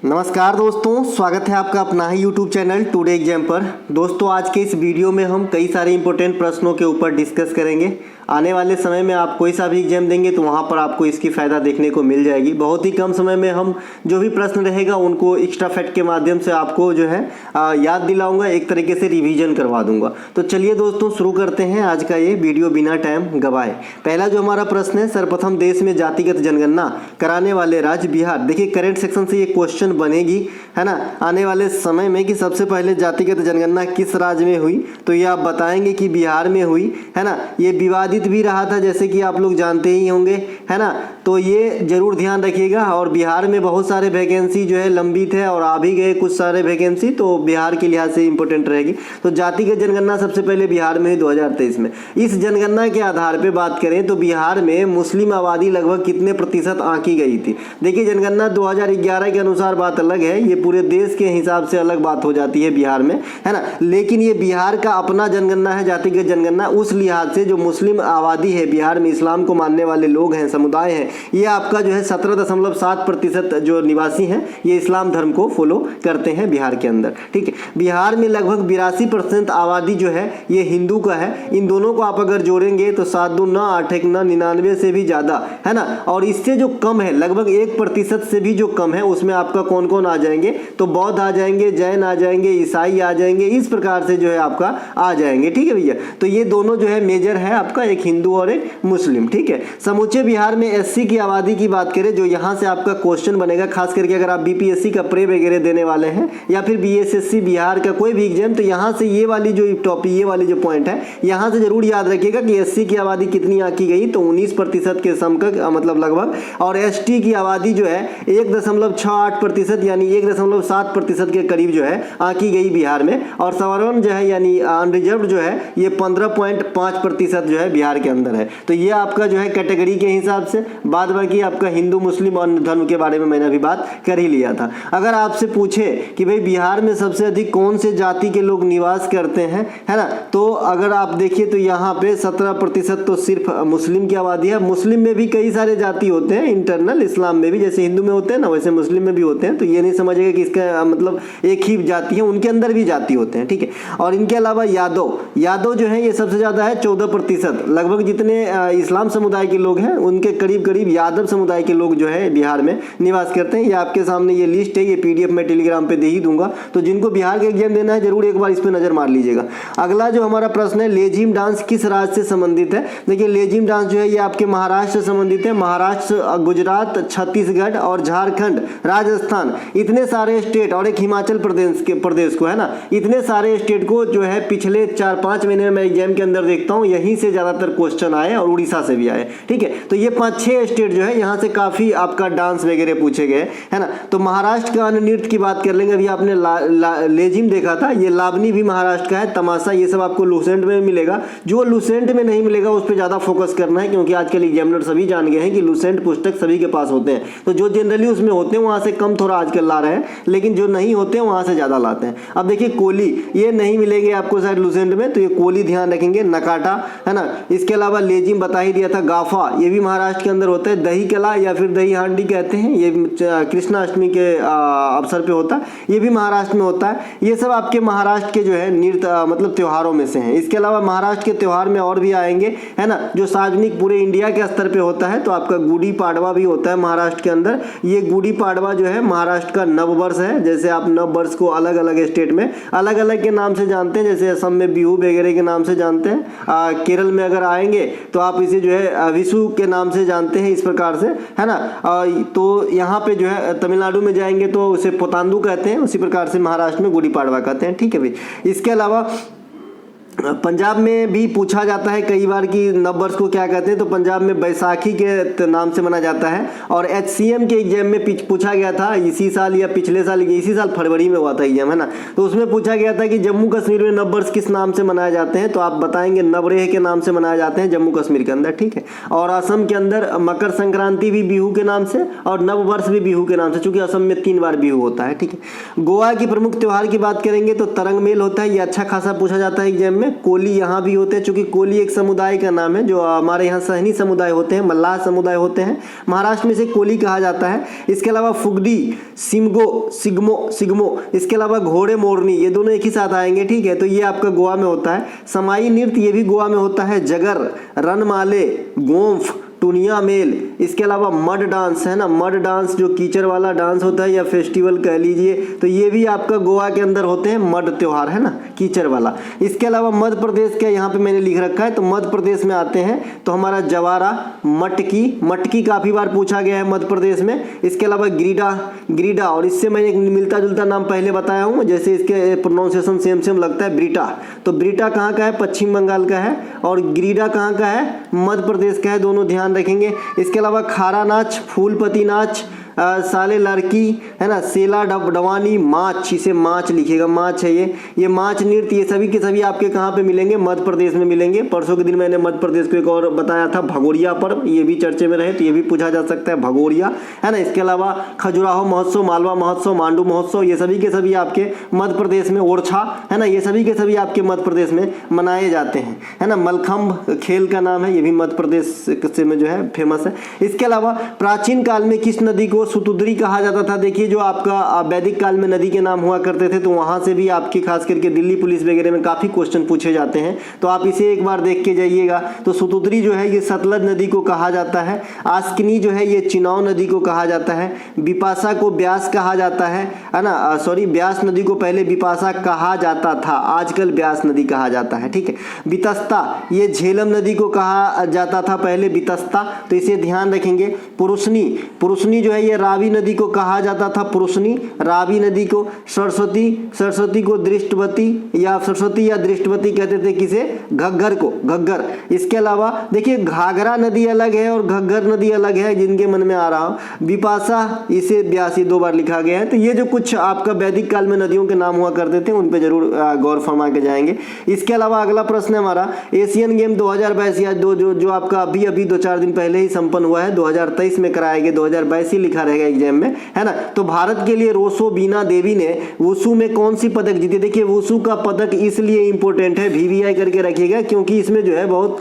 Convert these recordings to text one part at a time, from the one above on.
नमस्कार दोस्तों, स्वागत है आपका अपना ही YouTube चैनल टुडे एग्जाम पर। दोस्तों आज के इस वीडियो में हम कई सारे इंपॉर्टेंट प्रश्नों के ऊपर डिस्कस करेंगे। आने वाले समय में आप कोई सा भी एग्जाम देंगे तो वहाँ पर आपको इसकी फ़ायदा देखने को मिल जाएगी। बहुत ही कम समय में हम जो भी प्रश्न रहेगा उनको एक्स्ट्रा फैक्ट के माध्यम से आपको जो है याद दिलाऊंगा, एक तरीके से रिवीजन करवा दूंगा। तो चलिए दोस्तों शुरू करते हैं आज का ये वीडियो बिना टाइम गवाए। पहला जो हमारा प्रश्न है, सर्वप्रथम देश में जातिगत जनगणना कराने वाले राज्य बिहार। देखिए करेंट सेक्शन से ये क्वेश्चन बनेगी, है ना, आने वाले समय में कि सबसे पहले जातिगत जनगणना किस राज्य में हुई, तो ये आप बताएंगे कि बिहार में हुई, है ना। ये विवादित भी रहा था जैसे कि आप लोग जानते ही होंगे, है ना, तो ये जरूर ध्यान रखिएगा। और बिहार में बहुत सारे वैकेंसी जो है लंबित है और आ भी गए कुछ सारे वैकेंसी, तो बिहार के लिहाज से इंपॉर्टेंट रहेगी। तो जातिगत जनगणना सबसे पहले बिहार में हुई 2023 में। इस जनगणना के आधार पे बात करें तो बिहार में मुस्लिम आबादी लगभग कितने प्रतिशत आंकी गई थी। देखिए जनगणना 2011 के अनुसार बात अलग है, ये पूरे देश के हिसाब से अलग बात हो जाती है बिहार में, है ना। लेकिन ये बिहार का अपना जनगणना है, जातिगत जनगणना। उस लिहाज से जो मुस्लिम आबादी है बिहार में, इस्लाम को मानने वाले लोग हैं, समुदाय हैं, ये आपका जो है 17.7% जो निवासी हैं ये इस्लाम धर्म को फॉलो करते हैं बिहार के अंदर, ठीक है। बिहार में लगभग 82% आबादी जो है ये हिंदू का है। इन दोनों को आप अगर जोड़ेंगे तो 7 2 9 8 1 9 99 से भी ज़्यादा, है ना। और इससे जो कम है, लगभग 1% से भी जो कम है, उसमें आपका कौन कौन आ जाएंगे, तो बौद्ध आ जाएंगे, जैन आ जाएंगे, ईसाई आ जाएंगे, इस प्रकार से जो है आपका आ जाएंगे, ठीक है भैया। तो ये दोनों जो है मेजर है आपका, एक हिंदू और एक मुस्लिम, ठीक है। समूचे बिहार में एससी की आबादी की बात करें, जो यहाँ से आपका क्वेश्चन बनेगा, खास करके अगर आप बीपीएससी का प्रे वगैरह देने वाले हैं या फिर बीएसएससी बिहार का कोई भी एग्जाम, तो यहाँ से ये वाली जो टॉपिक, ये वाली जो पॉइंट है, यहाँ से जरूर याद रखिएगा कि एससी की आबादी कितनी आंकी गई, तो 19% के समकक्ष, मतलब लगभग। और एसटी की आबादी जो है 1.68% यानी 1.7% के करीब जो है आंकी गई बिहार में। और सवर्ण जो है यानी अनरिजर्व जो है ये 15.5% जो है बिहार के अंदर है। तो ये आपका जो है कैटेगरी के हिसाब से। बाद बाकी आपका हिंदू मुस्लिम और धर्म के बारे में मैंने अभी बात कर ही लिया था। अगर आपसे पूछे कि भाई बिहार में सबसे अधिक कौन से जाति के लोग निवास करते हैं, है ना, तो अगर आप देखिए तो यहाँ पे 17% तो सिर्फ मुस्लिम की आबादी है। मुस्लिम में भी कई सारे जाति होते हैं, इंटरनल इस्लाम में भी, जैसे हिंदू में होते हैं ना वैसे मुस्लिम में भी होते हैं। तो ये नहीं समझिएगा कि इसका मतलब एक ही जाति है, उनके अंदर भी जाति होते हैं, ठीक है। और इनके अलावा यादव जो है ये सबसे ज्यादा है, 14%। लगभग जितने इस्लाम समुदाय के लोग हैं उनके करीब करीब यादव समुदाय के लोग जो है बिहार में निवास करते हैं। ये आपके सामने ये लिस्ट है, ये पीडीएफ मैं टेलीग्राम पे दे ही दूंगा। तो जिनको बिहार का एग्जाम देना है जरूर एक बार इस पर नजर मार लीजिएगा। अगला जो हमारा प्रश्न है, लेजिम डांस किस राज्य से संबंधित है। देखिए लेजिम डांस जो है ये आपके महाराष्ट्र से संबंधित है। महाराष्ट्र, गुजरात, छत्तीसगढ़ और झारखंड, राजस्थान, इतने सारे स्टेट, और एक हिमाचल प्रदेश को, है ना, इतने सारे स्टेट को जो है पिछले 4-5 महीने में मैं एग्जाम के अंदर देखता हूँ यहीं से ज्यादातर क्वेश्चन आए और उड़ीसा से भी आए, ठीक है। तो ये 5-6 स्टेट जो है यहाँ से काफी आपका डांस वगैरह पूछे गए, है ना। तो महाराष्ट्र का अन्य नृत्य की बात कर लेंगे। अभी आपने लेजिम देखा था, ये लावनी भी महाराष्ट्र का है, तमाशा, ये सब आपको लूसेंट में मिलेगा। जो लूसेंट में नहीं मिलेगा उस पर ज्यादा फोकस करना है, क्योंकि आजकल एग्जामिनर सभी जान गए हैं कि लूसेंट पुस्तक सभी के पास होते हैं। तो जो जनरली उसमें होते हैं वहां से कम थोड़ा आजकल ला रहे हैं, लेकिन जो नहीं होते हैं वहां से ज्यादा लाते हैं। अब देखिए कोली, ये नहीं मिलेंगे आपको शायद लूसेंट में, तो ये कोली ध्यान रखेंगे। नकाटा, है ना। इसके अलावा लेजिम बता ही दिया था। गाफा ये भी महाराष्ट्र के अंदर होता है। दही कला या फिर दही हांडी कहते हैं, ये कृष्णाष्टमी के अवसर पे होता है, ये भी महाराष्ट्र में होता है। ये सब आपके महाराष्ट्र के जो है नृत्य मतलब त्योहारों में से हैं। इसके अलावा महाराष्ट्र के त्योहार में और भी आएंगे, है ना, जो सार्वजनिक पूरे इंडिया के स्तर पे होता है। तो आपका गुड़ी पाड़वा भी होता है महाराष्ट्र के अंदर। ये गुड़ी पाड़वा जो है महाराष्ट्र का नववर्ष है। जैसे आप नववर्ष को अलग अलग स्टेट में अलग अलग के नाम से जानते हैं, जैसे असम में बिहू वगैरह के नाम से जानते हैं। केरल में अगर आएंगे तो आप इसे जो है विशु के नाम से जानते हैं, इस प्रकार से, है ना। तो यहाँ पे जो है तमिलनाडु में जाएंगे तो उसे पोतांदू कहते हैं, उसी प्रकार से महाराष्ट्र में गुड़ी पाड़वा कहते हैं, ठीक है भाई। इसके अलावा पंजाब में भी पूछा जाता है कई बार कि नववर्ष को क्या कहते हैं, तो पंजाब में बैसाखी के नाम से मना जाता है। और एचसीएम के एग्जाम में पूछा गया था इसी साल या पिछले साल, इसी साल फरवरी में हुआ था एग्जाम, है ना। तो उसमें पूछा गया था कि जम्मू कश्मीर में नववर्ष किस नाम से मनाए जाते हैं, तो आप बताएंगे नवरेह के नाम से मनाए जाते हैं जम्मू कश्मीर के अंदर, ठीक है। और असम के अंदर मकर संक्रांति भी बिहू के नाम से और नववर्ष भी बिहू के नाम से, चूंकि असम में 3 बार बिहू होता है, ठीक है। गोवा की प्रमुख त्योहार की बात करेंगे तो तरंग मेल होता है, ये अच्छा खासा पूछा जाता है एग्जाम में। हैं, कोली यहाँ भी होते हैं, चूंकि कोली एक समुदाय का नाम है जो हमारे यहाँ सहनी समुदाय होते हैं, मल्लाह समुदाय होते हैं, महाराष्ट्र में से कोली कहा जाता है। इसके अलावा फुगडी, सिगमो, इसके अलावा घोड़े मोरनी, ये दोनों एक ही साथ आएंगे, ठीक है। तो ये आपका गोवा में होता है। समाई नृत्य ये भी गोवा में होता है। जगर, रनमाले, गोंफ, टुनिया मेल, इसके अलावा मड डांस है ना, मड डांस जो कीचड़ वाला डांस होता है या फेस्टिवल कह लीजिए, तो ये भी आपका गोवा के अंदर होते हैं, मड त्योहार है ना, कीचड़ वाला। इसके अलावा मध्य प्रदेश का यहाँ पे मैंने लिख रखा है, तो मध्य प्रदेश में आते हैं तो हमारा जवारा, मटकी काफी बार पूछा गया है मध्य प्रदेश में। इसके अलावा ग्रीडा, और इससे मैं एक मिलता जुलता नाम पहले बताया हूँ, जैसे इसके प्रोनाउंसिएशन सेम लगता है, ब्रीटा। तो ब्रीटा कहाँ का है? पश्चिम बंगाल का है। और ग्रीडा कहाँ का है? मध्य प्रदेश का है, दोनों ध्यान रखेंगे। इसके अलावा खारा नाच, फूलपति नाच, साले लड़की है ना, सेला डवानी, माच, इसे माच लिखेगा, माच है ये माच नृत्य, ये सभी के सभी आपके कहाँ पे मिलेंगे? मध्य प्रदेश में मिलेंगे। परसों के दिन मैंने मध्य प्रदेश को एक और बताया था, भगोरिया पर्व, ये भी चर्चे में रहे तो ये भी पूछा जा सकता है, भगोरिया है ना। इसके अलावा खजुराहो महोत्सव, मालवा महोत्सव, मांडू महोत्सव, ये सभी के सभी आपके मध्य प्रदेश में, ओरछा है ना, ये सभी के सभी आपके मध्य प्रदेश में मनाए जाते हैं, है ना। मलखम्ब खेल का नाम है, ये भी मध्य प्रदेश से में जो है फेमस है। इसके अलावा प्राचीन काल में किस नदी को सुतुद्री कहा जाता था? देखिए, जो आपका वैदिक काल में नदी के नाम हुआ करते थे, तो वहां से भी आपकी खास करके दिल्ली पुलिस वगैरह में काफी क्वेश्चन पूछे जाते हैं, तो आप इसे एक बार देख के जाइएगा। तो सुतुद्री जो है ये सतलज नदी को कहा जाता है। आस्किनी जो है ये चिनाव नदी को कहा जाता है। बिपाशा को ब्यास कहा जाता है ना, सॉरी, ब्यास नदी को पहले बिपाशा कहा जाता था, आजकल ब्यास नदी कहा जाता है, ठीक है। बितस्ता, ये झेलम नदी को कहा जाता था पहले, बितस्ता, तो इसे ध्यान रखेंगे। पुरुषनी जो है ये रावी नदी को कहा जाता था, पुरुषनी, रावी नदी को। सरस्वती को दृष्टवती या सरस्वती या दृष्टवती कहते थे, किसे? घग्गर को, घग्गर। इसके अलावा देखिए, घाघरा नदी अलग है और घग्गर नदी अलग है, जिनके मन में आ रहा हो। बिपाशा, इसे ब्यासी 2 बार लिखा गया है। तो ये जो कुछ आपका वैदिक काल में नदियों के नाम हुआ करते थे, उन पे जरूर गौर फरमा के जाएंगे। इसके अलावा अगला प्रश्न है हमारा, एशियन गेम 2022 जो आपका अभी 2-4 दिन पहले ही संपन्न हुआ है, 2023 में कराया गया, 2022 ही लिखा रहेगा एग्जाम में, है ना। तो भारत के लिए रोसोबीना देवी ने वुसु में कौन सी पदक जीती? देखिए, वुसु का पदक इसलिए इंपॉर्टेंट है, VVI करके रखिएगा, क्योंकि इसमें जो है बहुत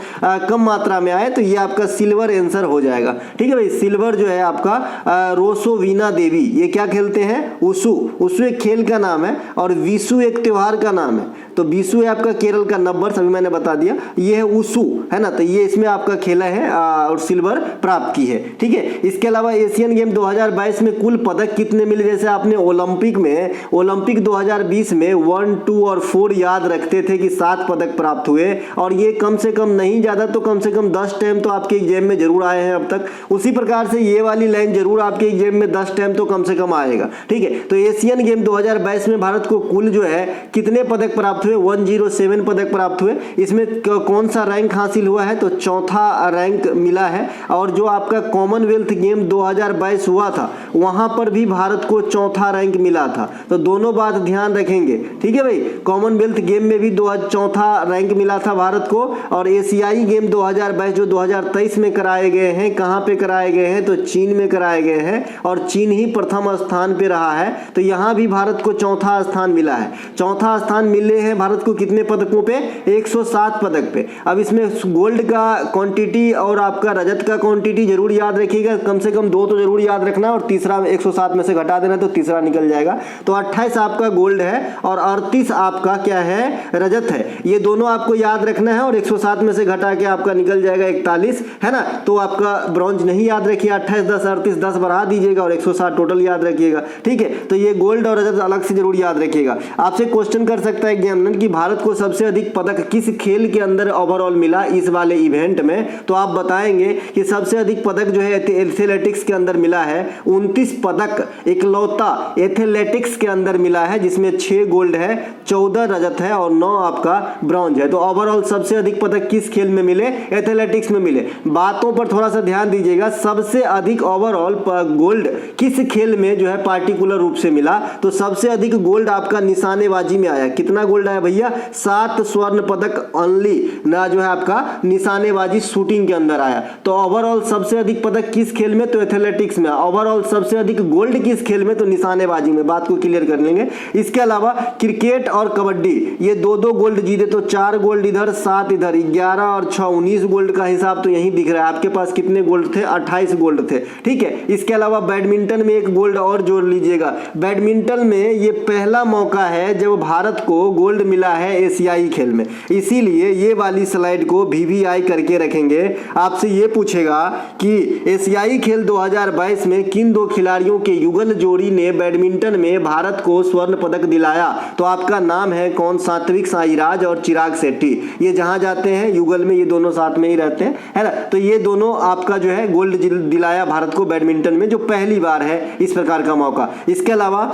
कम मात्रा में आए, तो ये आपका सिल्वर आंसर हो जाएगा, ठीक है भाई। सिल्वर जो है आपका रोसोबीना देवी, ये क्या खेलते हैं? वुसु एक खेल का नाम है और विशु एक त्योहार का नाम है। तो विशु है आपका केरल का नववर्ष, अभी मैंने बता दिया, ये है वुसु, है ना। तो ये इसमें आपका खेला है और सिल्वर प्राप्त की है, ठीक है। इसके अलावा एशियन गेम 2022 में कुल पदक कितने मिले? जैसे आपने ओलंपिक 2020 में 1, 2 और 4 याद रखते थे कि 7 पदक प्राप्त हुए, और ये कम से कम नहीं ज्यादा तो कम से कम 10 टाइम तो आपके एग्जाम में जरूर आए हैं अब तक। उसी प्रकार से ये वाली लाइन जरूर आपके एग्जाम में 10 टाइम तो कम से कम आएगा, ठीक है। तो एशियन गेम 2022 में भारत को कुल जो है कितने पदक प्राप्त हुए? 107 पदक प्राप्त हुए। इसमें कौन सा रैंक हासिल हुआ है? तो चौथा रैंक मिला है। और जो आपका कॉमनवेल्थ गेम 2022 हुआ था, वहां पर भी भारत को चौथा रैंक मिला था। तो दोनों बात ध्यान रखेंगे, ठीक है भाई। कॉमनवेल्थ गेम में भी चौथा रैंक मिला था भारत को। और एशियाई गेम 2022 जो 2023 में कराए गए हैं, कहां पे कराए गए हैं? तो चीन में कराए गए हैं, और चीन ही प्रथम स्थान पे रहा है। तो यहां भी भारत को चौथा स्थान मिला है। चौथा स्थान मिले हैं भारत को कितने पदकों पे? 107 पदक पे। अब इसमें गोल्ड का क्वांटिटी और आपका रजत का क्वांटिटी जरूर याद रखिएगा, कम से कम 2 तो जरूर याद रखना, और तीसरा 107 में से घटा देना तो तीसरा निकल जाएगा। तो 28 आपका गोल्ड है और 38 आपका क्या है? रजत है। ये दोनों आपको याद रखना है, और 107 में से घटा के आपका निकल जाएगा 41, है ना। तो आपका ब्रॉन्ज नहीं याद रखिए, 28, 10, 38, 10 बढ़ा दीजिएगा और 107 टोटल याद रखिएगा, ठीक है। तो ये गोल्ड और रजत अलग से जरूर याद रखिएगा। आपसे क्वेश्चन कर सकता है एग्जामिनर कि भारत को सबसे अधिक पदक किस खेल के अंदर ओवरऑल मिला इस वाले इवेंट में? तो आप बताएंगे कि सबसे अधिक पदक जो है एथलेटिक्स के अंदर मिला है। 29 पदक इकलौता एथलेटिक्स के अंदर मिला है, जिसमें 6 गोल्ड है, 14 रजत है और 9 आपका ब्रॉन्ज है। तो ओवरऑल सबसे अधिक पदक किस खेल में मिले? एथलेटिक्स में मिले। बातों पर थोड़ा सा ध्यान दीजिएगा, सबसे अधिक ओवरऑल गोल्ड किस खेल में जो है पार्टिकुलर रूप से से मिला, तो सबसे अधिक गोल्ड आपका निशानेबाजी में आया। कितना गोल्ड आया भैया? 7 स्वर्ण पदक ओनली ना जो है आपका निशानेबाजी शूटिंग के अंदर आया। तो ओवरऑल सबसे अधिक पदक किस खेल में? तो एथलेटिक्स में। ओवरऑल सबसे अधिक गोल्ड किस खेल में? तो निशानेबाजी में। बात को क्लियर कर लेंगे। इसके अलावा क्रिकेट और कबड्डी ये 2-2 गोल्ड जीते, तो 4 गोल्ड इधर 7 इधर, 11 और 6 19 गोल्ड का हिसाब तो यहीं दिख रहा है। आपके पास कितने गोल्ड थे? 28 गोल्ड थे, ठीक है। इसके अलावा बैडमिंटन में 1 गोल्ड और जोड़ लीजिएगा। बैडमिंटन में ये पहला मौका है जब भारत को गोल्ड मिला है एशियाई खेल में, इसीलिए ये वाली स्लाइड को VVI करके रखेंगे। आपसे ये पूछेगा कि एशियाई खेल 2022 में किन 2 खिलाड़ियों के युगल जोड़ी ने बैडमिंटन में भारत को स्वर्ण पदक दिलाया? तो आपका नाम है कौन? सात्विक साईराज और चिराग शेट्टी। ये जहां जाते हैं युगल में ये दोनों साथ में ही रहते हैं, है ना। तो ये दोनों आपका जो है गोल्ड दिलाया भारत को बैडमिंटन में, जो पहली बार है इस प्रकार का मौका। इसके अलावा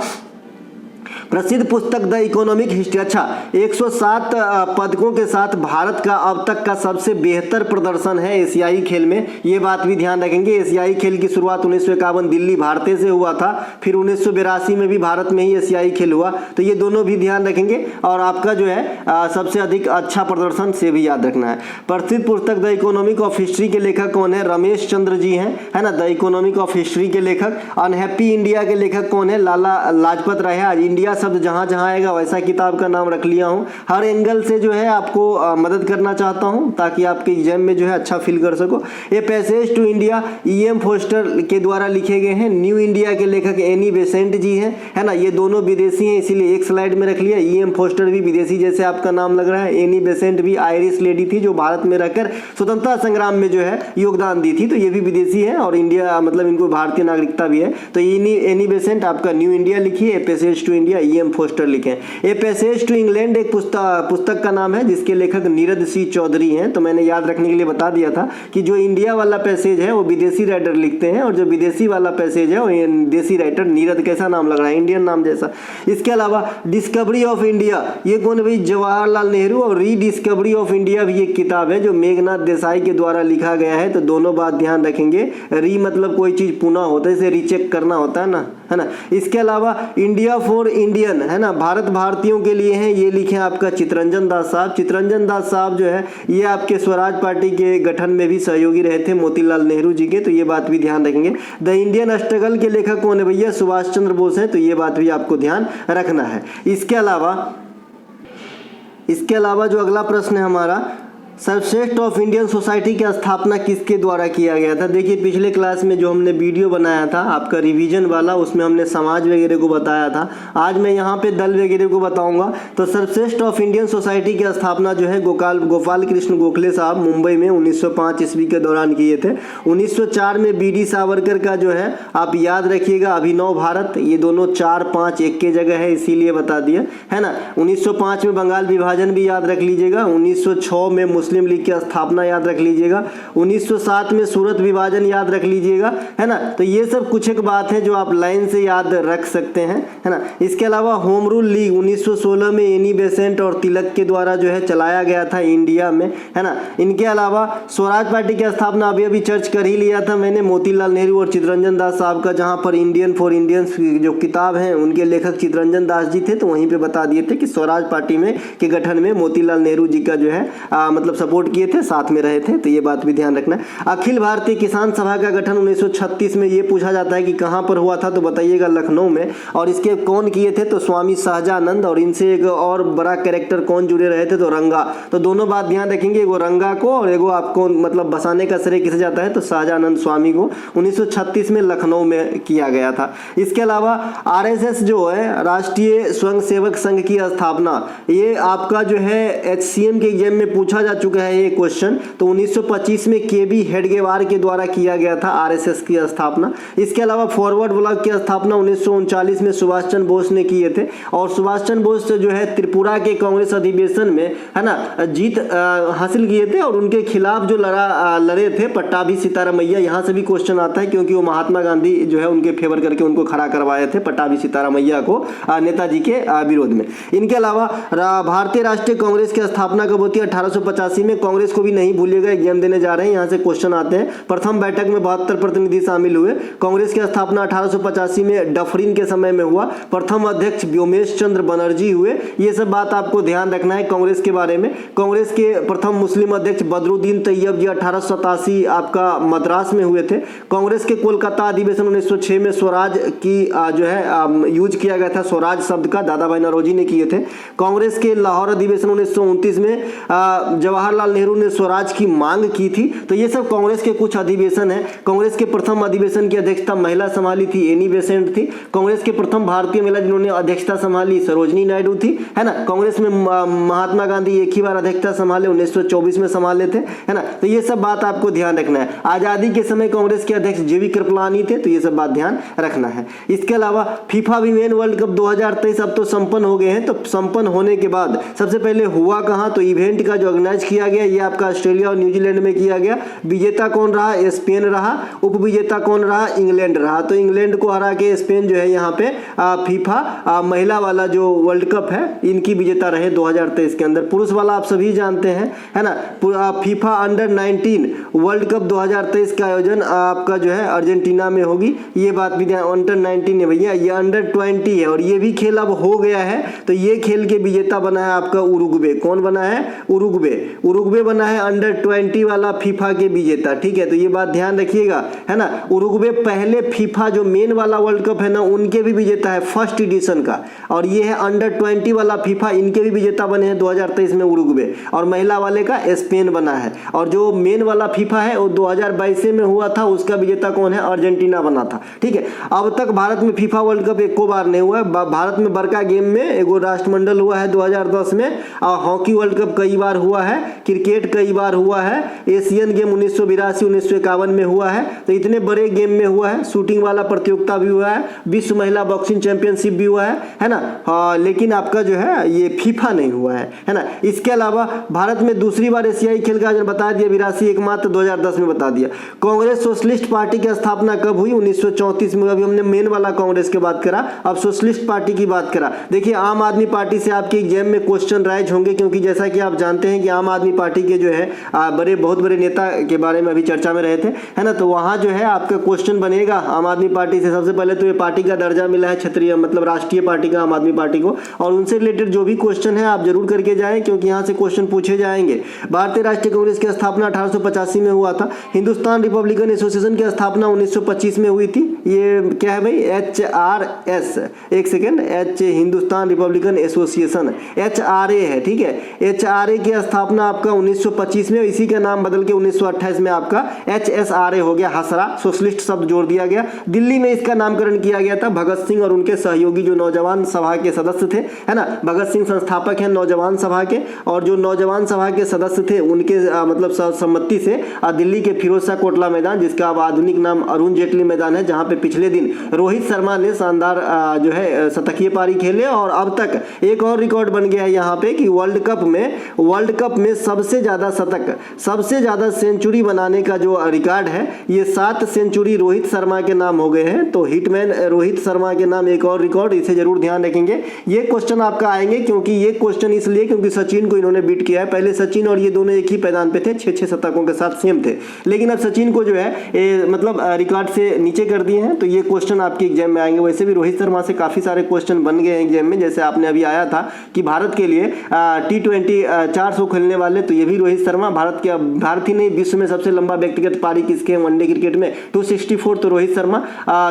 प्रसिद्ध पुस्तक द इकोनॉमिक हिस्ट्री, अच्छा 107 पदकों के साथ भारत का अब तक का सबसे बेहतर प्रदर्शन है एशियाई खेल में। ये बात भी ध्यान रखेंगे। एशियाई खेल की शुरुआत 1951 दिल्ली भारतीय से हुआ था, फिर 1982 में भी भारत में ही एशियाई खेल हुआ। तो ये दोनों भी ध्यान रखेंगे और आपका जो है सबसे अधिक अच्छा प्रदर्शन से भी याद रखना है। प्रसिद्ध पुस्तक द इकोनॉमिक ऑफ हिस्ट्री के लेखक कौन है? रमेश चंद्र जी हैं, है ना, द इकोनॉमिक ऑफ हिस्ट्री के लेखक। अनहैप्पी इंडिया के लेखक कौन है? लाला लाजपत राय। आज इंडिया शब्द जहां जहां आएगा वैसा किताब का नाम रख लिया हूं। हर एंगल से जो है आपको मदद करना चाहता हूं ताकि आपके एग्जाम में जो है अच्छा फील कर सको। ये passage to India EM Forster के द्वारा लिखे गए हैं। न्यू इंडिया के लेखक एनी बेसेंट जी हैं, है ना। ये दोनों विदेशी हैं, इसीलिए एक स्लाइड में रख लिया। EM फोस्टर भी विदेशी जैसे आपका नाम लग रहा है। एनी बेसेंट भी आयरिश लेडी थी जो भारत में रहकर स्वतंत्रता संग्राम में जो है योगदान दी थी, तो ये भी विदेशी है और इंडिया मतलब इनको भारतीय नागरिकता भी है। तो एनी बेसेंट आपका न्यू इंडिया लिखिए, a passage to India EM Forster लिखें। ए पैसेज टू इंग्लैंड एक पुस्तक का नाम है जिसके लेखक नीरद सी चौधरी हैं। तो मैंने याद रखने के लिए बता दिया था कि जो इंडिया वाला पैसेज है वो विदेशी राइटर लिखते हैं और जो विदेशी वाला पैसेज है वो देसी राइटर। नीरद कैसा नाम लग रहा है? इंडियन नाम जैसा। इसके अलावा डिस्कवरी ऑफ इंडिया, ये कौन है भाई? जवाहरलाल नेहरू। और रीडिस्कवरी ऑफ इंडिया भी एक किताब है जो मेघनाथ देसाई के द्वारा लिखा गया है। तो दोनों बात ध्यान रखेंगे। री मतलब कोई चीज पुनः होता है, इसे रीचेक करना होता है ना। इसके अलावा इंडिया फॉर इंडियन, है ना, भारत भारतीयों के लिए है, ये लिखे आपका चितरंजन दास साहब। चितरंजन दास साहब जो है ये आपके स्वराज पार्टी के गठन में भी सहयोगी रहे थे मोतीलाल नेहरू जी के, तो ये बात भी ध्यान रखेंगे। द इंडियन स्ट्रगल के लेखक कौन है भैया? सुभाष चंद्र बोस हैं, तो ये बात भी आपको ध्यान रखना है। इसके अलावा जो अगला प्रश्न है हमारा, सर्वश्रेष्ठ ऑफ इंडियन सोसाइटी की स्थापना किसके द्वारा किया गया था? देखिए पिछले क्लास में जो हमने वीडियो बनाया था आपका रिवीजन वाला, उसमें हमने समाज वगैरह को बताया था। आज मैं यहाँ पे दल वगैरह को बताऊंगा। तो सर्वश्रेष्ठ ऑफ इंडियन सोसाइटी की स्थापना जो है गोपाल कृष्ण गोखले साहब मुंबई में 1905 ईस्वी के दौरान किए थे। 1904 में BD सावरकर का जो है आप याद रखिएगा अभिनव भारत, ये दोनों 4 5 एक के जगह है इसीलिए बता दिया, है ना। 1905 में बंगाल विभाजन भी याद रख लीजिएगा। 1906 में मुस्लिम लीग की स्थापना याद रख लीजिएगा। 1907 में सूरत विभाजन याद रख लीजिएगा, है ना। तो ये सब कुछ एक बात है जो आप लाइन से याद रख सकते हैं, है ना। इसके अलावा होम रूल लीग 1916 में एनी बेसेंट और तिलक के द्वारा जो है चलाया गया था इंडिया में, है ना। इनके अलावा स्वराज पार्टी की स्थापना अभी चर्च कर ही लिया था मैंने, मोतीलाल नेहरू और चितरंजन दास साहब का, जहां पर इंडियन फॉर इंडियंस जो किताब है उनके लेखक चितरंजन दास जी थे, तो वहीं पे बता दिए थे कि स्वराज पार्टी में के गठन में मोतीलाल नेहरू जी का जो है मतलब सपोर्ट किए थे, साथ में रहे थे, तो ये बात भी ध्यान रखना है। अखिल भारतीय किसान सभा का गठन 1936 में, ये पूछा जाता है कि कहां पर हुआ था, तो बताइएगा लखनऊ में। और इसके कौन किए थे, तो स्वामी सहजानंद, और इनसे एक और बड़ा कैरेक्टर कौन जुड़े रहे थे, तो रंगा। तो दोनों बात ध्यान रखेंगे, एगो रंगा को और एगो आपको मतलब बसाने का श्रेय किसे जाता है, तो सहजानंद स्वामी को 1936 में लखनऊ में किया गया था। इसके अलावा RSS जो है राष्ट्रीय स्वयंसेवक संघ की स्थापना, ये आपका जो है HCM के एग्जाम में पूछा जा चुका है ये क्वेश्चन। तो 1925 में KB हेडगेवार के द्वारा किया गया था RSS की स्थापना। इसके अलावा फॉरवर्ड ब्लॉक की स्थापना 1939 में सुभाष चंद्र बोस ने किए थे, और सुभाष चंद्र बोस जो है त्रिपुरा के कांग्रेस अधिवेशन में, है ना, जीत हासिल किए थे और उनके खिलाफ जो लड़े थे पट्टाभी सीतारामैया, यहाँ से भी क्वेश्चन आता है क्योंकि वो महात्मा गांधी जो है उनके फेवर करके उनको खड़ा करवाए थे पट्टाभी सीतारामैया को नेताजी के विरोध में। इनके अलावा भारतीय राष्ट्रीय कांग्रेस की स्थापना कब होती है? 1885 1985 में, कांग्रेस को भी नहीं भूलिएगा, एग्जाम देने जा रहे हैं, यहाँ से क्वेश्चन आते हैं। प्रथम बैठक में 72 प्रतिनिधि शामिल हुए। कांग्रेस की स्थापना 1885 में डफरिन के समय में हुआ। प्रथम अध्यक्ष व्योमेश चंद्र बनर्जी हुए। ये सब बात आपको ध्यान रखना है कांग्रेस के बारे में। कांग्रेस के प्रथम मुस्लिम अध्यक्ष बदरुद्दीन तैयब जी 1887 आपका मद्रास में हुए थे। कांग्रेस के कोलकाता अधिवेशन 1906 में स्वराज की जो है यूज किया गया था, स्वराज शब्द का दादा भाई नौरोजी ने किए थे। कांग्रेस के लाहौर अधिवेशन 1929 में जवाहरलाल नेहरू ने स्वराज की मांग की थी। तो ये सब कांग्रेस के कुछ अधिवेशन है। कांग्रेस के प्रथम अधिवेशन की अध्यक्षता महिला संभाली थी, एनी बेसेंट थी। कांग्रेस के प्रथम भारतीय महिला जिन्होंने अध्यक्षता संभाली सरोजनी नायडू थी, है ना। कांग्रेस में महात्मा गांधी एक ही बार अध्यक्षता संभाले, 1924 में संभाले थे, है ना। तो ये सब बात आपको ध्यान रखना है। आजादी के समय कांग्रेस के अध्यक्ष जेवी कृपलानी थे, तो ये सब बात ध्यान रखना है। इसके अलावा फीफा वीमेन वर्ल्ड कप 2023 अब तो संपन्न हो गए हैं। तो संपन्न होने के बाद सबसे पहले हुआ कहां, तो इवेंट का जो ऑर्गेनाइज किया गया ये आपका ऑस्ट्रेलिया और न्यूजीलैंड में किया गया। विजेता कौन रहा, स्पेन रहा। उपविजेता कौन रहा, इंग्लैंड रहा। तो इंग्लैंड को हरा के स्पेन जो है यहाँ पे फीफा महिला वाला जो वर्ल्ड कप है इनकी विजेता रहे 2023 के अंदर। पुरुष वाला आप सभी जानते हैं, है ना। फीफा अंडर 19 वर्ल्ड कप 2023 का आयोजन आपका जो है अर्जेंटीना में होगी। ये बात भी अंडर 19 है भैया, ये अंडर 20 है और ये भी खेल अब हो गया है। तो ये खेल के विजेता बना है आपका उरुग्वे। कौन बना है, उरुग्वे बना है अंडर 20 वाला फीफा के विजेता, ठीक है। तो ये बात ध्यान रखिएगा, है ना। उरुग्वे पहले फीफा जो मेन वाला वर्ल्ड कप है ना उनके भी विजेता है फर्स्ट एडिशन का, और ये है अंडर 20 वाला फीफा, इनके भी विजेता बने हैं 2023 में उरुग्वे, और महिला वाले का स्पेन बना है। और जो मेन वाला फीफा है वो 2022 में हुआ था, उसका विजेता कौन है, अर्जेंटीना बना था, ठीक है। अब तक भारत में फीफा वर्ल्ड कप एको बार नहीं हुआ है। भारत में बड़का गेम में एगो राष्ट्रमंडल हुआ है 2010 में, और हॉकी वर्ल्ड कप कई बार हुआ है, क्रिकेट कई बार हुआ है, एशियन गेम 1982 1951 में हुआ है। तो इतने बड़े गेम में हुआ है। शूटिंग वाला प्रतियोगिता भी हुआ है, विश्व महिला बॉक्सिंग चैंपियनशिप भी हुआ है ना। लेकिन आपका जो है ये फीफा नहीं हुआ है ना। इसके अलावा भारत में दूसरी बार एशियाई खेल का आयोजन बता दिया 82 एकमात्र 2010 में बता दिया। कांग्रेस सोशलिस्ट पार्टी की स्थापना कब हुई, 1934 में। अभी हमने मेन वाला कांग्रेस की बात करा, अब सोशलिस्ट पार्टी की बात करा। देखिए आम आदमी पार्टी से आपके एग्जाम में क्वेश्चन राइज होंगे, क्योंकि जैसा कि आप जानते हैं कि आम आदमी पार्टी के जो है बहुत बड़े नेता के बारे में अभी चर्चा में रहे थे, है ना। तो वहां जो है आपका क्वेश्चन बनेगा आम आदमी पार्टी से। सबसे पहले तो ये पार्टी का दर्जा मिला है क्षत्रिय मतलब राष्ट्रीय पार्टी का आम आदमी पार्टी को, और उनसे रिलेटेड जो भी क्वेश्चन है आप जरूर करके जाएं, क्योंकि यहाँ से क्वेश्चन पूछे जाएंगे। भारतीय राष्ट्रीय कांग्रेस की स्थापना 1885 में हुआ था। हिंदुस्तान रिपब्लिकन एसोसिएशन की स्थापना 1925 में हुई थी। ये क्या है भाई, HRS, एक second, Hindustan Republican association HRA है, ठीक है। HRA की स्थापना आपका 1925 में, इसी का नाम बदल के 1928 में आपका HSRA हो गया, हसरा सोशलिस्ट शब्द जोड़ दिया गया। दिल्ली में इसका नामकरण किया गया था भगत सिंह और उनके सहयोगी जो नौजवान सभा के सदस्य थे, है ना। भगत सिंह संस्थापक हैं नौजवान सभा के, और जो नौजवान सभा के सदस्य थे उनके मतलब सम्मति से दिल्ली के फिरोज शाह कोटला मैदान, जिसका अब आधुनिक नाम अरुण जेटली मैदान है, जहां पे पिछले दिन रोहित शर्मा ने शानदार जो है शतकीय पारी खेले। और अब तक एक और रिकॉर्ड बन गया है यहाँ पे कि वर्ल्ड कप में सबसे ज्यादा शतक, सबसे ज्यादा सेंचुरी बनाने का जो रिकॉर्ड है, ये 7 सेंचुरी रोहित शर्मा के नाम हो गए हैं। तो हिटमैन रोहित शर्मा के नाम एक और रिकॉर्ड, इसे जरूर ध्यान रखेंगे। ये क्वेश्चन आपका आएंगे, क्योंकि ये क्वेश्चन इसलिए क्योंकि सचिन को इन्होंने बीट किया है। पहले सचिन और ये दोनों एक ही पैदान पे थे, 6-6 शतकों के साथ सेम थे, लेकिन अब सचिन को जो है मतलब रिकॉर्ड से नीचे कर दिए हैं। तो ये क्वेश्चन आपके एग्जाम में आएंगे। वैसे भी रोहित शर्मा से काफी सारे क्वेश्चन बन गए हैं एग्जाम में, जैसे आपने अभी आया था कि भारत के लिए T20 400 खेलने वाले, तो ये भी रोहित शर्मा। भारत ही नहीं विश्व में सबसे लंबा व्यक्तिगत पारी किसके हैं वनडे क्रिकेट में, 264, तो रोहित शर्मा।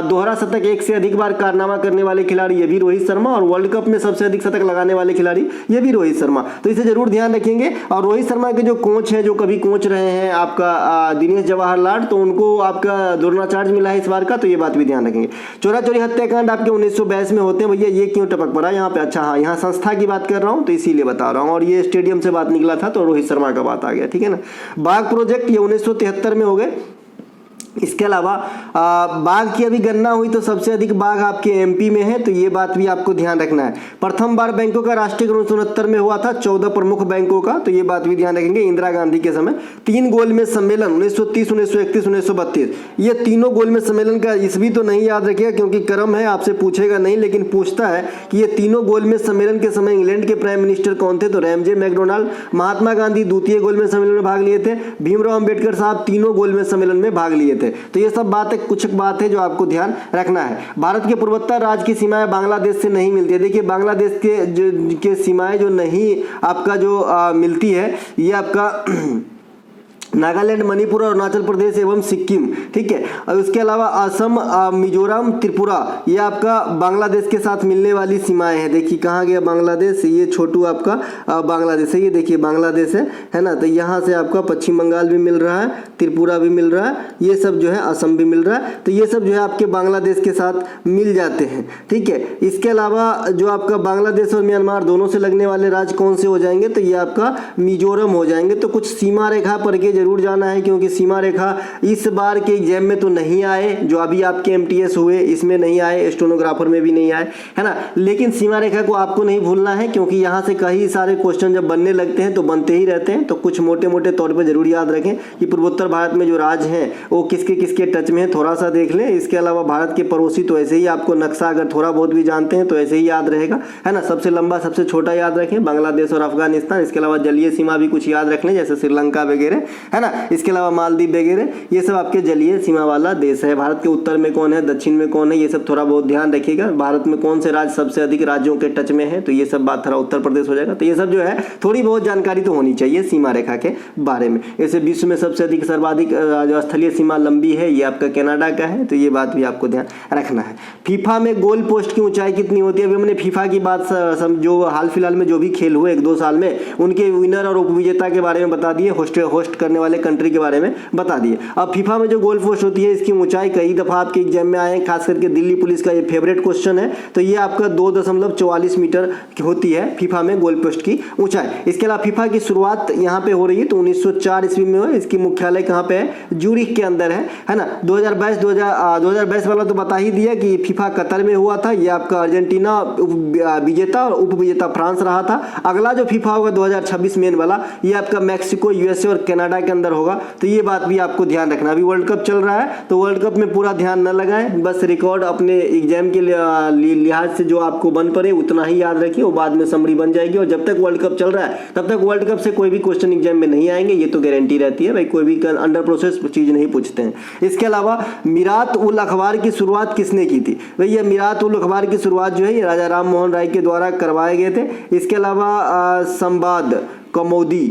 दोहरा शतक एक से अधिक बार कारनामा करने वाले खिलाड़ी ये भी रोहित शर्मा, और वर्ल्ड कप में सबसे अधिक शतक लगाने वाले खिलाड़ी ये भी रोहित शर्मा। तो इसे जरूर ध्यान रखेंगे। और रोहित शर्मा के जो कोच हैं, जो कभी कोच रहे हैं आपका दिनेश जवाहरलाल, तो उनको आपका द्रोणाचार्य मिला है इस बार का, तो ये बात भी ध्यान रखेंगे। चोरा चोरी हत्याकांड आपके 1922 में होते हैं। भैया ये क्यों टपक पड़ा यहाँ पे, अच्छा हाँ, यहाँ संस्था की बात कर रहा हूँ तो इसीलिए बता रहा हूँ, और ये स्टेडियम से बात निकला था तो रोहित शर्मा का बात आ गया, ठीक है ना। बाघ प्रोजेक्ट ये 1973 में हो गए। इसके अलावा बाघ की अभी गणना हुई तो सबसे अधिक बाघ आपके एमपी में है, तो ये बात भी आपको ध्यान रखना है। प्रथम बार बैंकों का राष्ट्रीयकरण 1969 में हुआ था, 14 प्रमुख बैंकों का, तो ये बात भी ध्यान रखेंगे। इंदिरा गांधी के समय 3 गोलमेज सम्मेलन 1930, 1931, 1932, ये तीनों गोलमेज सम्मेलन का ईस्वी तो नहीं याद रखिएगा क्योंकि क्रम है, आपसे पूछेगा नहीं, लेकिन पूछता है कि ये तीनों गोलमेज सम्मेलन के समय इंग्लैंड के प्राइम मिनिस्टर कौन थे, तो रैमजे मैकडोनाल्ड। महात्मा गांधी द्वितीय गोलमेज सम्मेलन में भाग लिए थे। भीमराव अंबेडकर साहब तीनों गोलमेज सम्मेलन में भाग लिए थे। तो ये सब बातें कुछ बात है जो आपको ध्यान रखना है। भारत के पूर्वोत्तर राज्य की सीमाएं बांग्लादेश से नहीं मिलती है। देखिए बांग्लादेश के सीमाएं जो नहीं आपका जो मिलती है, ये आपका नागालैंड, मणिपुर और अरुणाचल प्रदेश एवं सिक्किम, ठीक है। और उसके अलावा असम, मिजोरम, त्रिपुरा, ये आपका बांग्लादेश के साथ मिलने वाली सीमाएं हैं। देखिए कहाँ गया बांग्लादेश, ये छोटू आपका बांग्लादेश है, ये देखिए बांग्लादेश है ना। तो यहाँ से आपका पश्चिम बंगाल भी मिल रहा है, त्रिपुरा भी मिल रहा है, ये सब जो है असम भी मिल रहा है, तो ये सब जो है आपके बांग्लादेश के साथ मिल जाते हैं, ठीक है। इसके अलावा जो आपका बांग्लादेश और म्यांमार दोनों से लगने वाले राज्य कौन से हो जाएंगे, तो ये आपका मिजोरम हो जाएंगे। तो कुछ सीमा रेखा पर के जरूर जाना है क्योंकि सीमा रेखा इस बार के एग्जाम में तो नहीं आए, जो अभी आपके एमटीएस हुए इसमें नहीं आए, स्टेनोग्राफर में भी नहीं आए, है ना। लेकिन सीमा रेखा को आपको नहीं भूलना है क्योंकि यहाँ से कई सारे क्वेश्चन जब बनने लगते हैं तो बनते ही रहते हैं। तो कुछ मोटे मोटे तौर पर जरूर याद रखें कि पूर्वोत्तर भारत में जो राज्य हैं वो किसके किसके टच में है, थोड़ा सा देख लें। इसके अलावा भारत के पड़ोसी तो ऐसे ही आपको नक्शा अगर थोड़ा बहुत भी जानते हैं तो ऐसे ही याद रहेगा, है ना। सबसे लंबा सबसे छोटा याद रखें बांग्लादेश और अफगानिस्तान। इसके अलावा जलीय सीमा भी कुछ याद रख लें जैसे श्रीलंका वगैरह, है ना। इसके अलावा मालदीव वगैरह, ये सब आपके जलीय सीमा वाला देश है। भारत के उत्तर में कौन है, दक्षिण में कौन है, ये सब थोड़ा बहुत ध्यान रखिएगा। भारत में कौन से राज्य सबसे अधिक राज्यों के टच में है, तो ये सब बात थोड़ा उत्तर प्रदेश हो जाएगा। तो ये सब जो है थोड़ी बहुत जानकारी तो होनी चाहिए सीमा रेखा के बारे में। जैसे विश्व में सबसे अधिक सर्वाधिक जो स्थलीय सीमा लंबी है ये आपका कनाडा का है, तो ये बात भी आपको ध्यान रखना है। फीफा में गोल पोस्ट की ऊंचाई कितनी होती है, अभी हमने फीफा की बात जो हाल फिलहाल में जो भी खेल हुए 1-2 साल में उनके विनर और उपविजेता के बारे में बता दिए, होस्ट करने वाले कंट्री के बारे में बता दिए। अब फीफा में जो गोल पोस्ट होती है इसकी ऊंचाई कई दफा आपके एग्जाम में आए, खास करके दिल्ली पुलिस का ये फेवरेट क्वेश्चन है। तो ये आपका 2.44 मीटर होती है फीफा में गोल पोस्ट की ऊंचाई। इसके अलावा फीफा की शुरुआत यहाँ पे हो रही है तो 1904 ईस्वी में हुआ। इसकी मुख्यालय कहाँ पे है, जूरिख के अंदर है ना। 2022 वाला तो बता ही दिया कि फीफा कतर में हुआ था। ये आपका अर्जेंटीना विजेता और उपविजेता फ्रांस रहा था। अगला जो फीफा होगा 2026 मेन वाला, ये आपका मैक्सिको, यूएसए और कनाडा के अंदर होगा। तो ये बात भी आपको ध्यान रखना। अभी वर्ल्ड कप चल रहा है तो वर्ल्ड कप में पूरा ध्यान न लगाएं, बस रिकॉर्ड अपने एग्जाम के लिहाज से जो आपको बन पड़े उतना ही याद रखिए, वो बाद में समरी बन जाएगी। और जब तक वर्ल्ड कप चल रहा है तब तक वर्ल्ड कप से कोई भी क्वेश्चन एग्जाम में नहीं आएंगे, ये तो गारंटी रहती है भाई, कोई भी अंडर प्रोसेस चीज नहीं पूछते हैं। इसके अलावा मीरात उल अखबार की शुरुआत किसने की थी, भाई ये मीरात उल अखबार की शुरुआत जो है ये राजा राम मोहन राय के द्वारा करवाए गए थे। इसके अलावा संवाद कुमौदी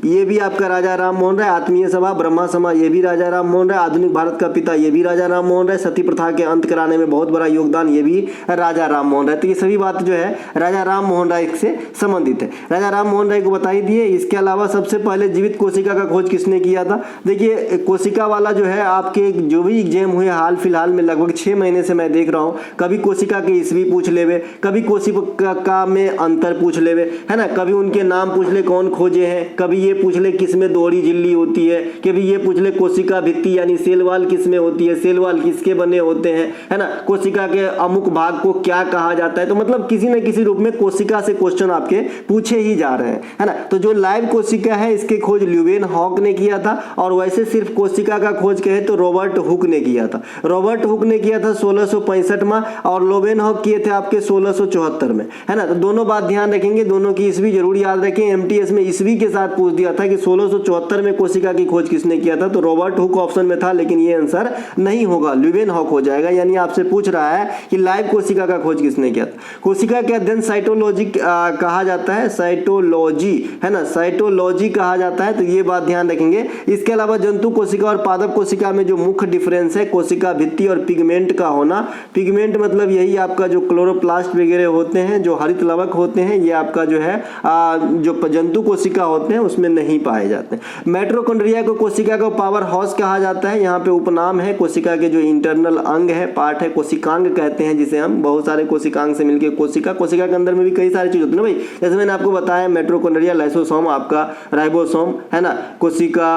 ये भी आपका राजा राम मोहन राय। आत्मीय सभा, ब्रह्मा सभा, ये भी राजा राम मोहन राय। आधुनिक भारत का पिता, ये भी राजा राम मोहन राय। सती प्रथा के अंत कराने में बहुत बड़ा योगदान, ये भी राजा राम मोहन राय। तो ये सभी बात जो है राजा राम मोहन राय से संबंधित है। राजा राम मोहन राय को बता ही दिए। इसके अलावा सबसे पहले जीवित कोशिका का खोज किसने किया था, देखिए कोशिका वाला जो है आपके जो भी एग्जाम हुए हाल फिलहाल में लगभग 6 महीने से मैं देख रहा हूँ, कभी कोशिका के ईस्वी पूछ लेवे, कभी कोशिका में अंतर पूछ लेवे, है ना। कभी उनके नाम पूछ ले कौन खोजे हैं, कभी ये पूछ ले किसमें दोहरी झिल्ली होती है, कभी ये पूछ ले कोशिका भित्ति यानी सेल वाल किसमें होती है, सेल वाल किसके बने होते हैं, है ना। कोशिका के अमुक भाग को क्या कहा जाता है। तो मतलब किसी न किसी रूप में कोशिका से क्वेश्चन आपके पूछे ही जा रहे हैं, है ना। तो जो लाइव कोशिका है इसके खोज ल्यूवेनहॉक ने किया था। और वैसे सिर्फ कोशिका का खोज कहे तो रॉबर्ट हुक ने किया था। रॉबर्ट हुक ने किया था 1665 में और ल्यूवेनहॉक किए थे आपके 1674 में, है ना। तो दोनों बात ध्यान रखेंगे, दोनों की ईस्वी जरूर याद रखें। एमटीएस में ईस्वी के साथ पूछ दिया था कि 1674 में कोशिका की खोज किसने किया था, तो रॉबर्ट हुक ऑप्शन में था, लेकिन ये आंसर नहीं होगा, ल्यूवेनहॉक हो जाएगा। यानी आपसे पूछ रहा है कि लाइव कोशिका का खोज किसने किया था। कोशिका के अध्ययन साइटोलॉजी कहा जाता है, साइटोलॉजी, है ना, साइटोलॉजी कहा जाता है। तो ये बात ध्यान रखेंगे। इसके अलावा जंतु कोशिका और पादप कोशिका में जो मुख्य डिफरेंस है कोशिका भित्ति और पिगमेंट का होना। पिगमेंट मतलब यही आपका जो क्लोरोप्लास्ट वगैरह होते हैं, जो हरित लवक होते हैं, ये आपका जो जो है जो जंतु कोशिका होते हैं उसमें नहीं पाए जाते हैं। माइटोकॉन्ड्रिया को कोशिका का पावर हाउस कहा जाता है। यहाँ पे उपनाम है, कोशिका के जो इंटरनल अंग है, पार्ट है, कोशिकांग कहते हैं जिसे हम, बहुत सारे कोशिकांग से मिलकर कोशिका के अंदर में भी कई सारी चीज होती है ना भाई। जैसे मैंने आपको बताया माइटोकॉन्ड्रिया, लाइसोसोम, आपका राइबोसोम है ना, कोशिका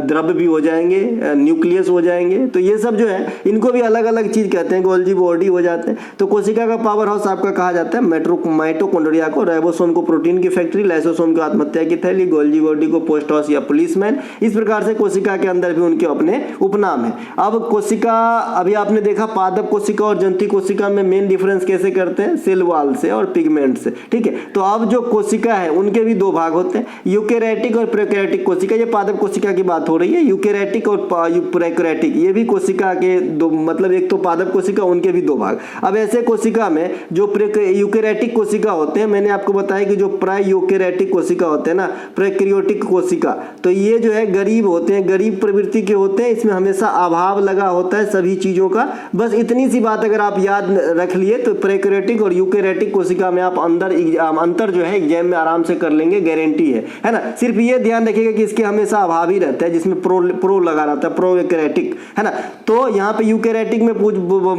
द्रव्य भी हो जाएंगे, न्यूक्लियस हो जाएंगे। तो ये सब जो है इनको भी अलग अलग चीज कहते हैं, गोल्जी बॉडी हो जाते हैं। तो कोशिका का पावर हाउस आपका कहा जाता है माइटोकॉन्ड्रिया को, राइबोसोम को प्रोटीन की फैक्ट्री, लाइसोसोम को आत्महत्या की थैली, गोल्जी बॉडी को पोस्ट हाउस या पुलिसमैन। इस प्रकार से कोशिका के अंदर भी उनके अपने उपनाम है। अब कोशिका, अभी आपने देखा पादप कोशिका और जंती कोशिका में मेन डिफरेंस कैसे करते हैं, सेल वॉल से और पिगमेंट से, ठीक है। तो अब जो कोशिका है उनके भी दो भाग होते हैं, यूकेरियोटिक और प्रोकैरियोटिक कोशिका। ये पादप कोशिका की बात हो रही है। यूकेरियोटिक और प्रोकैरियोटिक ये भी कोशिका के दो, मतलब एक तो पादप कोशिका, उनके भी दो भाग। अब ऐसे कोशिका में जो यूकेरियोटिक कोशिका होते हैं, मैंने आपको बताया कि जो प्रोकैरियोटिक कोशिका होते हैं ना, प्रोकैरियोटिक कोशिका, तो ये जो है गरीब होते हैं, गरीब प्रवृत्ति के होते हैं। इसमें हमेशा अभाव लगा होता है सभी चीजों का। बस इतनी सी बात अगर आप याद रख लिए तो प्रोकैरियोटिक और यूकेरियोटिक कोशिका में आप अंतर जो है एग्जाम में आराम से कर लेंगे, गारंटी है ना। सिर्फ ये ध्यान रखिएगा कि इसके हमेशा अभाव ही रहता है, जिसमें प्रो लगा रहता है, प्रोकैरियोटिक है ना। तो यहाँ पे यूकेरियोटिक में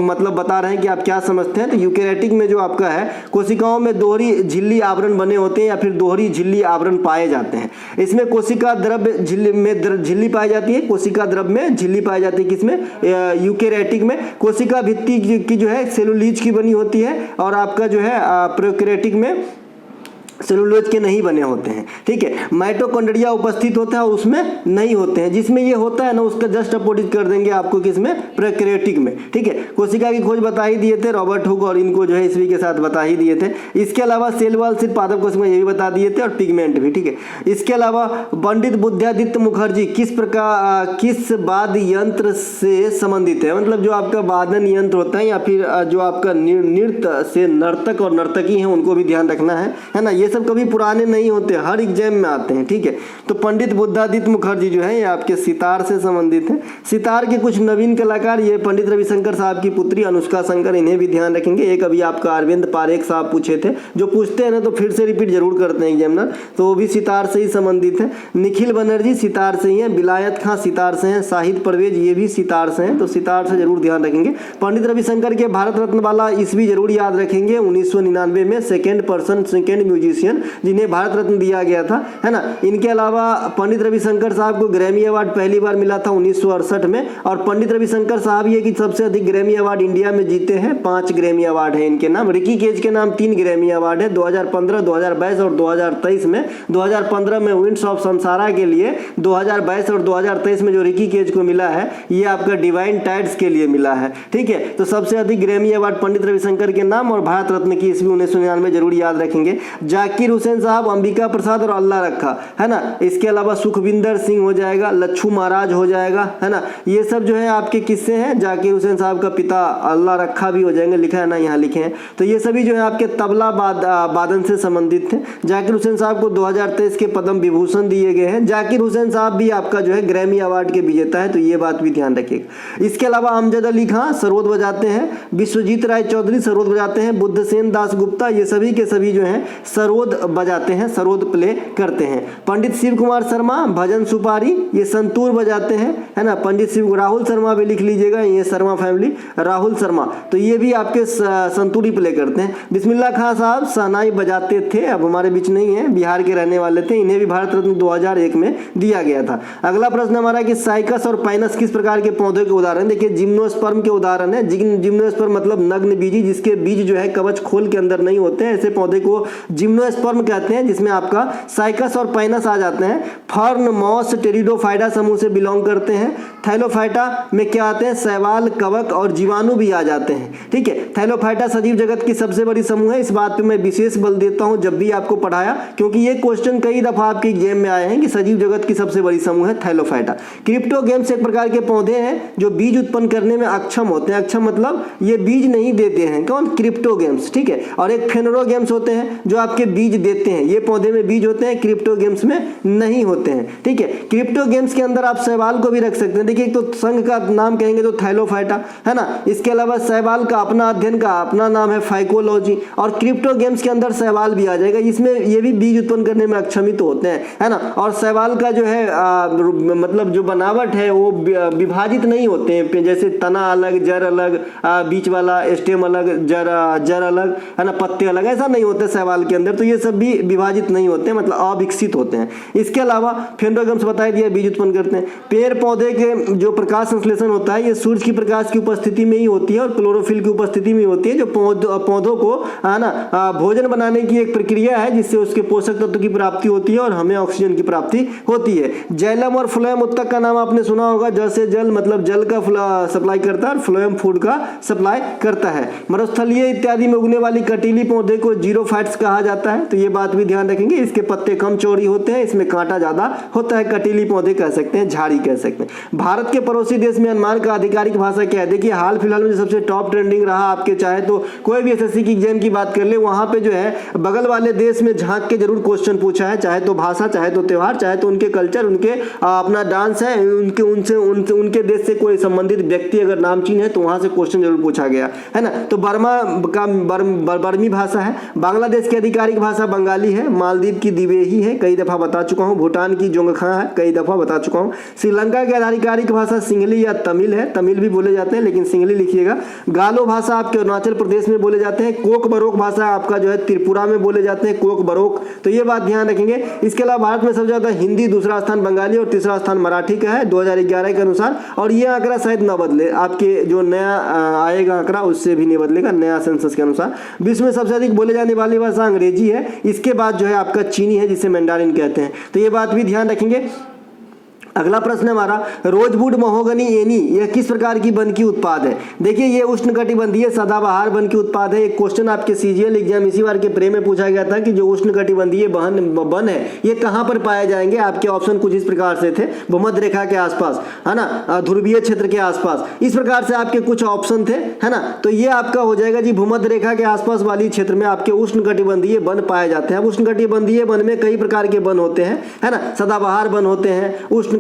मतलब बता रहे हैं कि आप क्या समझते हैं। तो यूकेरियोटिक में जो आपका है कोशिकाओं में दोहरी झिल्ली आवरण बने होते हैं या फिर दोहरी झिल्ली आवरण पाए जाते हैं। इसमें कोशिका द्रव्य झिल्ली पाई जाती है, कोशिका द्रव्य में झिल्ली पाई जाती है। किसमें, यूकेरियोटिक में। कोशिका भित्ति की जो है सेलुलोज की बनी होती है और आपका जो है प्रोकैरियोटिक में सेलुलोज के नहीं बने होते हैं, ठीक है। माइटोकॉन्ड्रिया उपस्थित होता है, उसमें नहीं होते हैं। जिसमें ये होता है ना उसका जस्ट अपोजिट कर देंगे आपको, किसमें, प्रोकैरियोटिक में, ठीक है। कोशिका की खोज बता ही दिए थे रॉबर्ट हुक, और इनको जो है ईस्वी के साथ बता ही दिए थे। इसके अलावा सेल वॉल सिर्फ पादप कोशिका ये भी बता दिए थे, और पिगमेंट भी, ठीक है। इसके अलावा पंडित बुद्धादित्य मुखर्जी किस वाद्य यंत्र से संबंधित है, मतलब जो आपका वादन यंत्र होता है या फिर जो आपका नृत्य से नर्तक और नर्तकी हैं उनको भी ध्यान रखना है ना। ये सब कभी पुराने नहीं होते, हर एग्जाम में आते हैं, ठीक है। तो पंडित बुद्धादित्य मुखर्जी जो है ये आपके सितार से संबंधित है। सितार के कुछ नवीन कलाकार, ये पंडित रविशंकर साहब की पुत्री अनुष्का शंकर, इन्हें भी ध्यान रखेंगे। एक अभी आपका अरविंद पारेख साहब पूछे थे, जो पूछते हैं ना तो फिर से रिपीट जरूर करते हैं एग्जामिनर, तो वो भी सितार से ही संबंधित है। निखिल बनर्जी सितार से ही है, विलायत खां सितार से हैं, शाहिद परवेज ये भी सितार से हैं, तो सितार से जरूर ध्यान रखेंगे। पंडित रविशंकर के भारत रत्न वाला ईस्वी जरूर याद रखेंगे, 1999 में सेकेंड म्यूजिशियन जिन्हें भारत रत्न दिया गया था, है ना। इनके अलावा पंडित रविशंकर साहब को ग्रैमी अवार्ड पहली बार मिला था 1968 में, और पंडित रविशंकर साहब ये कि सबसे अधिक ग्रैमी अवार्ड इंडिया में जीते हैं, 5 ग्रैमी अवार्ड है इनके नाम। रिकी केज के नाम 3 ग्रैमी अवार्ड है, 2015, 2022 और 2023 में। 2015 में विंड्स ऑफ संसारा के लिए, 2022 और 2023 में जो रिकी केज को मिला है ये आपका डिवाइन टाइड्स के लिए मिला है, ठीक है। तो सबसे अधिक ग्रैमी अवार्ड पंडित रविशंकर के नाम, और भारत रत्न की ईस्वी 1999 जरूर याद रखेंगे। जाकिर हुसैन साहब, अंबिका प्रसाद और अल्लाह रखा, है ना। इसके अलावा सुखविंदर सिंह हो जाएगा, लच्छू महाराज हो जाएगा, है ना। ये सब जो है आपके किस्से हैं। जाकिर हुसैन साहब का पिता अल्लाह रखा भी हो जाएंगे, लिखा है ना, यहाँ लिखे हैं। तो ये सभी जो है आपके तबला वादन से संबंधित थे। जाकिर हुसैन साहब को 2023 के पद्म विभूषण दिए गए हैं। जाकिर हुसैन साहब भी आपका जो है ग्रैमी अवार्ड के विजेता है, तो ये बात भी ध्यान रखिएगा। इसके अलावा अमजद अली खां सरोद बजाते हैं, विश्वजीत राय चौधरी सरोद बजाते हैं, बुद्धसेन दास गुप्ता ये सभी के सभी जो है सरोद बजाते हैं, सरोद प्ले करते हैं। पंडित शिव कुमार शर्मा भजन सुपारी ये संतूर बजाते हैं, है ना। पंडित शिव, राहुल शर्मा भी लिख लीजिएगा, ये शर्मा फैमिली, राहुल शर्मा, तो ये भी आपके संतूरी प्ले करते हैं। बिस्मिल्लाह खां साहब शहनाई बजाते थे, अब हमारे बीच नहीं है, बिहार के रहने वाले थे, इन्हें भी भारत रत्न 2001 में दिया गया था। अगला प्रश्न हमारा कि साइकस और पाइनस किस प्रकार के पौधे के उदाहरण, देखिए जिम्नोस्पर्म के उदाहरण है। जिम्नोस्पर्म मतलब नग्न बीजी, जिसके बीज जो है कवच खोल के अंदर नहीं होते हैं, ऐसे पौधे को जिम्नोस्पर्म कहते हैं, जिसमें आपका साइकस और पाइनस आ जाते हैं। फर्न, मॉस, टेरिडोफाइटा समूह से बिलोंग करते हैं। थैलोफाइटा में क्या आते हैं, शैवाल, कवक और जीवाणु भी आ जाते हैं, ठीक है। थैलोफाइटा सजीव जगत की सबसे बड़ी समूह है, इस बात पे मैं विशेष बल देता हूं जब भी आपको पढ़ाया, क्योंकि ये क्वेश्चन कई दफा आपके एग्जाम में आए हैं कि सजीव जगत की सबसे बड़ी समूह है थैलोफाइटा। क्रिप्टोगेम्स एक प्रकार के पौधे हैं जो बीज उत्पन्न करने में अक्षम होते हैं, अक्षम मतलब ये बीज नहीं देते हैं, कौन, क्रिप्टोगेम्स, ठीक है। और एक फेनरोगेम्स होते हैं जो आपके में बीज देते हैं, ये पौधे में बीज होते हैं, क्रिप्टोगेम्स में नहीं होते हैं। ठीक है, क्रिप्टोगेम्स के अंदर आप शैवाल को भी रख सकते हैं। देखिए, एक तो संघ का नाम कहेंगे तो थैलोफाइटा है ना, इसके अलावा शैवाल का अपना अध्ययन का अपना नाम है फाइकोलॉजी, और क्रिप्टोगेम्स के अंदर शैवाल भी आ जाएगा, इसमें ये भी बीज उत्पन्न करने में अक्षमित होते हैं, है ना। और शैवाल का जो है मतलब जो बनावट है वो विभाजित नहीं होते हैं, जैसे तना अलग, जड़ अलग, बीच वाला स्टेम अलग, जड़ अलग, है ना, पत्ते अलग, ऐसा नहीं होता शैवाल के अंदर। तो ये सब भी विभाजित नहीं होते हैं, मतलब अविकसित होते हैं। इसके अलावा फेनोगेम्स बता दिया बीज उत्पन्न करते हैं। पेड़ पौधे के जो प्रकाश संश्लेषण होता है ये सूर्य की प्रकाश की उपस्थिति में ही होती है और क्लोरोफिल की उपस्थिति में होती है, जो पौधों को है ना भोजन बनाने की एक प्रक्रिया है, जिससे उसके पोषक तत्व की प्राप्ति होती है और हमें ऑक्सीजन की प्राप्ति होती है। जैलम और फ्लोएम उत्तक का नाम आपने सुना होगा, जल से जल मतलब जल का सप्लाई करता है और फ्लोएम फूड का सप्लाई करता है। मरुस्थलीय इत्यादि में उगने वाली कटीली पौधे को जीरोफाइट्स कहा जाता है, तो ये बात भी ध्यान रखेंगे। इसके पत्ते कम चौड़ी होते हैं, इसमें कांटा ज्यादा होता है, कटीली पौधे कह सकते हैं, झाड़ी कह सकते हैं। भारत के पड़ोसी देश म्यांमार का आधिकारिक भाषा क्या है? देखिए, हाल फिलहाल में जो सबसे टॉप ट्रेंडिंग रहा, आपके चाहे तो कोई भी एसएससी की एग्जाम की बात कर ले, वहां पे जो है बगल वाले देश में झांक के जरूर क्वेश्चन पूछा है, चाहे तो भाषा, चाहे तो त्योहार, चाहे तो उनके कल्चर, उनके अपना डांस है, उनके देश से कोई संबंधित व्यक्ति अगर नामचीन है तो वहां से क्वेश्चन जरूर पूछा गया है ना। तो बर्मा का बर्मी भाषा है। बांग्लादेश की आधिकारिक भाषा बंगाली है। मालदीव की दिवेही है, कई दफा बता चुका हूं। भूटान की जोंगखा है, कई दफा बता चुका हूं। श्रीलंका की आधिकारिक भाषा सिंहली या तमिल है, तमिल भी बोले जाते हैं लेकिन सिंहली लिखिएगा। गालो भाषा आपके अरुणाचल प्रदेश में बोले जाते हैं। कोक बरोक भाषा आपका जो है त्रिपुरा में बोले जाते हैं, कोक बरोक, तो ये बात ध्यान रखेंगे। इसके अलावा भारत में सबसे ज्यादा हिंदी, दूसरा स्थान बंगाली और तीसरा स्थान मराठी का है 2011 के अनुसार, और ये आंकड़ा शायद न बदले, आपके जो नया आएगा आंकड़ा उससे भी नहीं बदलेगा, नया सेंसस के अनुसार। विश्व में सबसे अधिक बोले जाने वाली भाषा अंग्रेजी है, इसके बाद जो है आपका चीनी है जिसे मैंडारिन कहते हैं, तो ये बात भी ध्यान रखेंगे। अगला प्रश्न हमारा, रोजवुड महोगनी एनी यह किस प्रकार की वन की उत्पाद है? देखिए, ये उष्णकटिबंधीय सदाबहार वन की उत्पाद है। एक क्वेश्चन आपके सीजीएल एग्जाम इसी बार के प्रे में पूछा गया था कि जो उष्णकटिबंधीय वन है ये कहां पर पाए जाएंगे। आपके ऑप्शन कुछ इस प्रकार से थे, भूमध्य रेखा के आसपास, है ना, ध्रुवीय क्षेत्र के आसपास, इस प्रकार से आपके कुछ ऑप्शन थे, है ना। तो ये आपका हो जाएगा जी, भूमध्य रेखा के आसपास वाली क्षेत्र में आपके उष्णकटिबंधीय वन पाए जाते हैं। अब उष्णकटिबंधीय वन में कई प्रकार के वन होते हैं, है ना, सदाबहार वन होते हैं,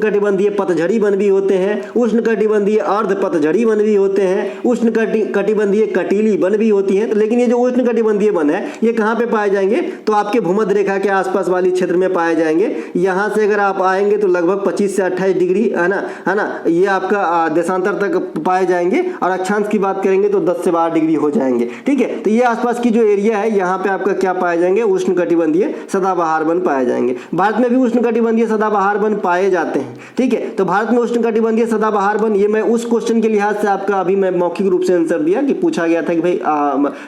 उष्णकटिबंधीय पतझड़ी वन भी होते हैं, उष्णकटिबंधीय अर्ध पतझड़ी वन भी होते हैं, उष्णकटिबंधीय कटीली वन भी होती है। तो लेकिन ये जो उष्णकटिबंधीय वन है ये कहां पे पाए जाएंगे? तो आपके भूमध्य रेखा के आसपास वाली क्षेत्र में पाए जाएंगे। यहां से अगर आप आएंगे तो लगभग 25 से 28 डिग्री, है ना, ये आपका देशांतर तक पाए जाएंगे, और अक्षांश की बात करेंगे तो 10 से 12 डिग्री हो जाएंगे। ठीक है, तो ये आसपास की जो एरिया है यहाँ पे आपका क्या पाए जाएंगे? उष्णकटिबंधीय सदाबहार वन पाए जाएंगे। भारत में भी उष्णकटिबंधीय सदाबहार वन पाए जाते हैं। ठीक है, तो भारत में उष्णकटिबंधीय सदाबहार वन, ये मैं उस क्वेश्चन के लिहाज से आपका अभी मैं मौखिक रूप से आंसर दिया कि पूछा गया था कि भाई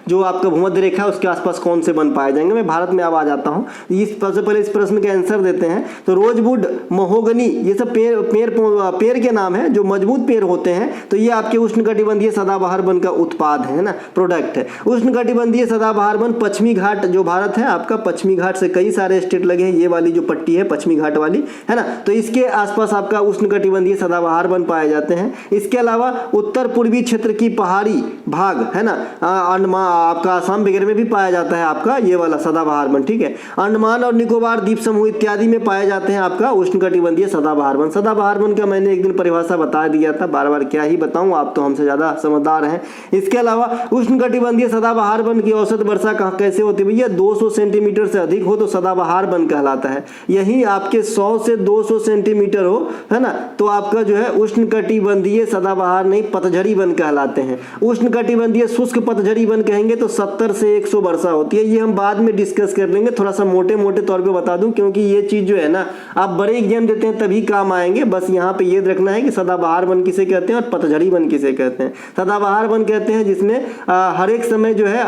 जो आपका भूमध्य रेखा है उसके आसपास कौन से वन पाए जाएंगे। मैं भारत में अब आ जाता हूँ, सबसे पहले इस प्रश्न के आंसर देते हैं। तो रोजवुड, महोगनी, ये सब पेड़ के नाम है जो मजबूत पेड़ होते हैं, तो ये आपके उष्णकटिबंधीय सदाबहार वन का उत्पाद है ना, प्रोडक्ट है। उष्णकटिबंधीय सदाबहार वन पश्चिमी घाट जो भारत है आपका, पश्चिमी घाट से कई सारे स्टेट लगे हैं, ये वाली जो पट्टी है पश्चिमी घाट वाली, है ना, तो इसके आसपास आपका उष्णकटिबंधीय सदाबहार वन पाए जाते हैं। इसके अलावा उत्तर पूर्वी क्षेत्र की पहाड़ी भाग, है ना, अंडमान, आपका आसाम वगैरह में भी पाया जाता है आपका ये वाला सदाबहार वन। ठीक है, अंडमान और निकोबार द्वीप समूह इत्यादि में पाए जाते हैं आपका उष्णकटिबंधीय सदाबहार वन। सदाबहार वन का मैंने एक दिन परिभाषा बता दिया था, बार बार क्या ही बताऊं, आप तो हमसे ज्यादा समझदार हैं। इसके अलावा उष्णकटिबंधीय सदाबहार वन की औसत वर्षा कैसे होती है भैया? 200 सेंटीमीटर से अधिक हो तो सदाबहार वन कहलाता है। यही आपके 100 से 200 सेंटीमीटर हो, है ना, तो आपका जो है उष्णकटिबंधीय सदाबहार नहीं, पतझड़ी वन कहलाते हैं। उष्णकटिबंधीय शुष्क पतझड़ी वन कहेंगे तो 70 से 100 वर्षा होती है। ये हम बाद में डिस्कस कर लेंगे, थोड़ा सा मोटे मोटे तौर पे बता दूं, क्योंकि ये चीज जो है ना आप बड़े एग्जाम देते हैं तभी काम आएंगे। बस यहाँ पे ये रखना है कि सदाबहार वन किसे कहते हैं और पतझड़ी वन किसे कहते हैं। सदाबहार वन कहते हैं जिसमें हर एक समय जो है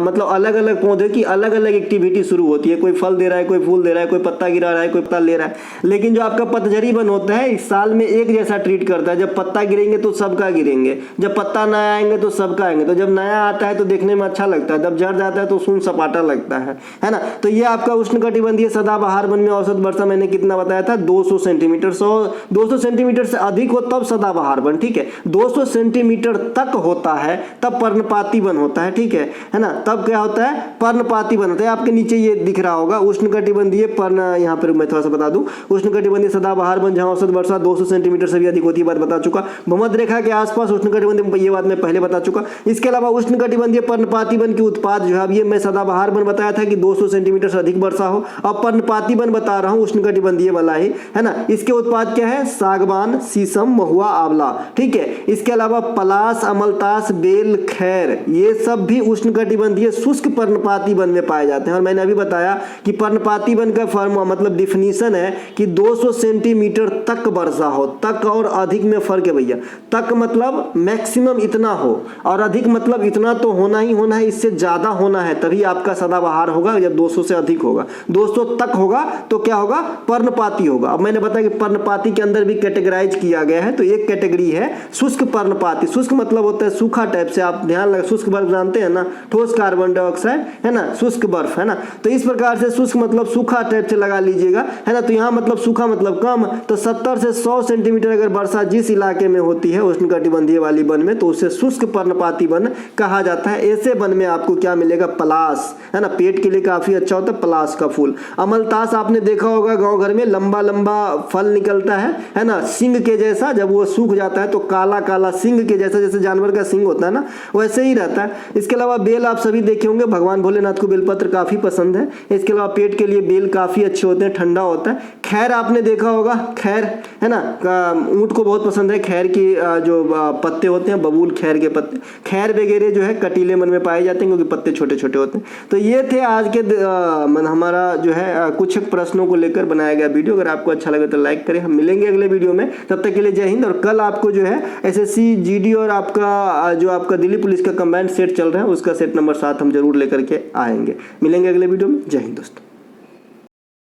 मतलब अलग अलग पौधे की अलग अलग एक्टिविटी शुरू होती है। कोई फल दे रहा है, कोई फूल दे रहा है, कोई पत्ता गिरा रहा है, कोई पत्ता ले रहा है। लेकिन जो जो आपका पतझड़ी वन होता है इस साल में एक जैसा ट्रीट करता है। जब पत्ता गिरेंगे तो सबका गिरेंगे, जब पत्ता नया आएंगे तो सबका आएंगे। तो जब नया आता है तो देखने में अच्छा लगता है, जब झड़ जाता है तो सुन सपाटा लगता है ना। तो ये आपका उष्णकटिबंधीय सदाबहार वन में औसत वर्षा मैंने कितना बताया था, 200 सेंटीमीटर। 200 सेंटीमीटर से अधिक हो तब सदाबहार वन, ठीक है। 200 सेंटीमीटर तक होता है तब पर्णपाती वन होता है, ठीक है ना। तब क्या होता है, पर्णपाती वन होता है। आपके नीचे ये दिख रहा होगा उष्णकटिबंधीय पर्ण, यहाँ पर मैं थोड़ा सा बता दूं, उष्णकटिबंधीय सदाबहार वन जहां औसत वर्षा 200 सेंटीमीटर से भी अधिक होती है, बात बता चुका। भूमध्य रेखा के आसपास उष्णकटिबंधीय, ये बात मैं पहले बता चुका। इसके अलावा उष्णकटिबंधीय पर्णपाती वन की उत्पाद जो है, अब ये मैं सदाबहार वन बताया था कि 200 सेंटीमीटर से अधिक वर्षा हो, अब पर्णपाती वन बता रहा हूँ उष्णकटिबंधीय वाला ही, है ना। इसके उत्पाद क्या है, सागवान, शीशम, महुआ, आंवला, ठीक है। इसके अलावा पलाश, अमलतास, बेल, खैर, ये सब भी उष्णकटिबंधीय शुष्क पर्णपाती वन में पाए जाते हैं। और मैंने अभी बताया कि पर्णपाती वन का फॉर्मूला मतलब डिफिनीशन है कि 200 सेंटीमीटर तक वर्षा हो। तक और अधिक में फर्क है भैया। तक मतलब मैक्सिमम इतना हो और अधिक मतलब इतना तो होना ही होना है, इससे ज्यादा होना है तभी आपका सदाबहार होगा। जब 200 से अधिक होगा, 200 तक होगा तो क्या होगा, पर्णपाती होगा। अब मैंने बताया कि पर्णपाती के अंदर भी कैटेगराइज किया गया है। तो एक कैटेगरी है शुष्क पर्णपाती। शुष्क मतलब होता है सूखा टाइप से, आप ध्यान लगा, शुष्क बर्फ जानते हैं ना, ठोस कार्बन डाइऑक्साइड, है ना, शुष्क बर्फ, है ना। तो इस प्रकार से शुष्क मतलब सूखा टाइप से लगा लीजिएगा, है ना। तो यहाँ मतलब सूखा मतलब कम, तो 70 से 100 सेंटीमीटर अगर वर्षा जिस इलाके में होती है उष्णकटिबंधीय वाली वन में, तो उसे शुष्क पर्णपाती वन कहा जाता है। ऐसे वन में आपको क्या मिलेगा, पलाश, है ना, पेट के लिए काफी अच्छा होता है पलाश का फूल। अमलतास आपने देखा होगा गांव घर में, लंबा लंबा फल निकलता है ना, सिंग के जैसा। जब वो सूख जाता है तो काला काला सिंग के जैसा, जैसे जानवर का सिंग होता है ना, वैसे ही रहता है। इसके अलावा बेल आप सभी देखे होंगे, भगवान भोलेनाथ को बेलपत्र काफी पसंद है। इसके अलावा पेट के लिए बेल काफी अच्छे होते हैं, ठंडा होता है। खैर आपने देखा होगा, खैर, है ना, ऊंट को बहुत पसंद है खैर की जो पत्ते होते हैं, बबूल खैर के पत्ते, खैर वगैरह जो है कटीले वन में पाए जाते हैं क्योंकि पत्ते छोटे छोटे होते हैं। तो ये थे आज के हमारा जो है कुछ प्रश्नों को लेकर बनाया गया वीडियो। अगर आपको अच्छा लगे तो लाइक करें। हम मिलेंगे अगले वीडियो में, तब तक के लिए जय हिंद। और कल आपको जो है एसएससी जीडी और आपका जो आपका दिल्ली पुलिस का कंबाइंड सेट चल रहा है उसका सेट नंबर 7 हम जरूर लेकर के आएंगे। मिलेंगे अगले वीडियो में, जय हिंद दोस्तों।